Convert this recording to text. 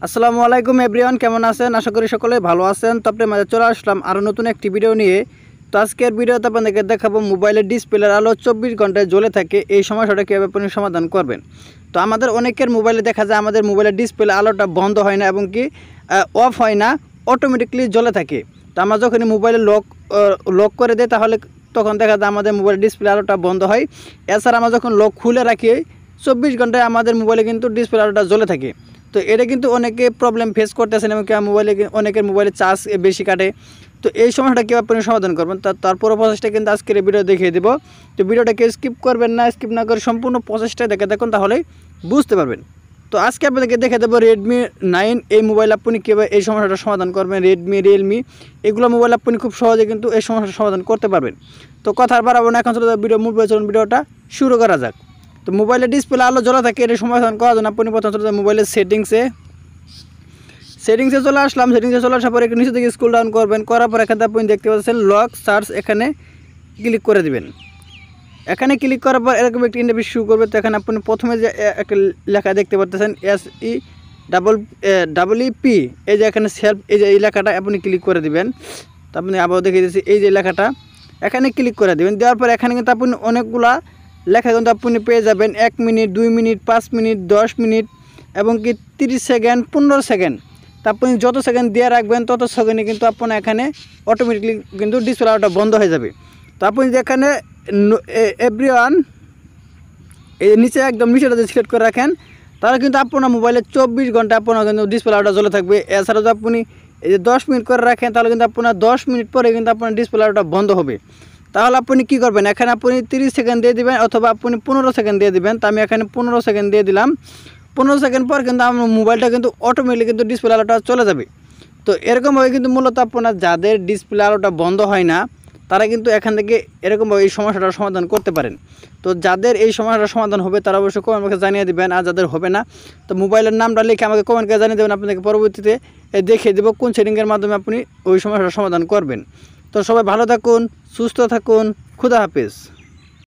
আসসালামু আলাইকুম এভরিওয়ান, কেমন আছেন? আশা করি সকলে ভালো আছেন। তো আপনার মাঝে চলে আসলাম আরও নতুন একটি ভিডিও নিয়ে। তো আজকের ভিডিওতে আপনাদেরকে দেখাবো মোবাইলের ডিসপ্লের আলো 24 ঘন্টায় জ্বলে থাকে, এই সমস্যাটা কীভাবে আপনি সমাধান করবেন। তো আমাদের অনেকের মোবাইলে দেখা যায় আমাদের মোবাইলের ডিসপ্লে আলোটা বন্ধ হয় না এবং কি অফ হয় না, অটোমেটিকলি জ্বলে থাকে। তো আমরা যখনই মোবাইলে লক করে দেয় তাহলে তখন দেখা যায় আমাদের মোবাইলের ডিসপ্লে আলোটা বন্ধ হয়। এছাড়া আমরা যখন লক খুলে রাখি 24 ঘন্টায় আমাদের মোবাইলে কিন্তু ডিসপ্লে আলোটা জ্বলে থাকে। তো এটা কিন্তু অনেকে প্রবলেম ফেস করতেছেন এবং মোবাইলে অনেকের মোবাইলে চার্জ বেশি কাটে। তো এই সমস্যাটা কীভাবে আপনি সমাধান করবেন তার পুরো প্রসেসটা কিন্তু আজকের এই ভিডিও দেখিয়ে দেবো। তো ভিডিওটাকে স্কিপ করবেন না, স্কিপ না করে সম্পূর্ণ প্রসেসটা দেখে দেখুন, তাহলেই বুঝতে পারবেন। তো আজকে আপনাদেরকে দেখে দেবো Redmi 9 এই মোবাইল আপনি কীভাবে এই সমস্যাটা সমাধান করবেন। Redmi, Realme এগুলো মোবাইল আপনি খুব সহজে কিন্তু এই সমস্যাটা সমাধান করতে পারবেন। তো কথা আর বাড়াবো না, এখন চলে ভিডিও মূল চলুন ভিডিওটা শুরু করা যাক। তো মোবাইলের ডিসপ্লে আলো জ্বলা থাকে, এটা সমাধান করার জন্য আপনি প্রথম চলে যাবেন মোবাইলের সেটিংসে চলে আসলাম। সেটিংসে চলে আসার পরে একটু নিচে থেকে স্ক্রল ডাউন করবেন, করার পর এখানে আপনি দেখতে পাচ্ছেন লক সার্চ, এখানে ক্লিক করে দিবেন। এখানে ক্লিক করার পর এরকম একটি ইন্টারফেস শুরু করবে। তো এখানে আপনি প্রথমে যে একটা লেখা দেখতে পাচ্ছেন SEEEP, এই যে এখানে সেলফ, এই যে এই লেখাটা আপনি ক্লিক করে দিবেন। তো আপনি আবার দেখিয়ে দিচ্ছি, এই যে লেখাটা এখানে ক্লিক করে দেবেন। দেওয়ার পর এখানে কিন্তু আপনি অনেকগুলা লেখা কিন্তু আপনি পেয়ে যাবেন। 1 মিনিট, 2 মিনিট, 5 মিনিট, 10 মিনিট এবং কি 30 সেকেন্ড, 15 সেকেন্ড। তা আপনি যত সেকেন্ড দিয়ে রাখবেন তত সেকেন্ডে কিন্তু আপনার এখানে অটোমেটিকলি কিন্তু ডিসপ্লে আলোটা বন্ধ হয়ে যাবে। তো আপনি যে এখানে এভরিওয়ান এই নিচে একদম নিচেটা যদি সিলেক্ট করে রাখেন তাহলে কিন্তু আপনার মোবাইলে 24 ঘন্টা আপনার কিন্তু ডিসপ্লে আলোটা জ্বলে থাকবে। এছাড়া যদি আপনি এই যে 10 মিনিট করে রাখেন তাহলে কিন্তু আপনার 10 মিনিট পরে কিন্তু আপনার ডিসপ্লে আলোটা বন্ধ হবে। তাহলে আপনি কী করবেন, এখানে আপনি 30 সেকেন্ড দিয়ে দেবেন অথবা আপনি 15 সেকেন্ড দিয়ে দেবেন। তো আমি এখানে 15 সেকেন্ড দিয়ে দিলাম। 15 সেকেন্ড পর কিন্তু আমার মোবাইলটা কিন্তু অটোমেটিকলি কিন্তু ডিসপ্লে আলোটা চলে যাবে। তো এরকমভাবে কিন্তু মূলত আপনার যাদের ডিসপ্লে আলোটা বন্ধ হয় না তারা কিন্তু এখান থেকে এরকমভাবে এই সমস্যাটার সমাধান করতে পারেন। তো যাদের এই সমস্যাটার সমাধান হবে তারা অবশ্যই কমেন্ট বক্সে জানিয়ে দেবেন, আর যাদের হবে না তো মোবাইলের নামটা লিখে আমাকে কমেন্ট করে জানিয়ে দেবেন। আপনাদেরকে পরবর্তীতে দেখিয়ে দেবো কোন সেটিংয়ের মাধ্যমে আপনি ওই সমস্যাটার সমাধান করবেন। তো সবাই ভালো থাকুন, সুস্থ থাকুন, খুদা হাফেজ।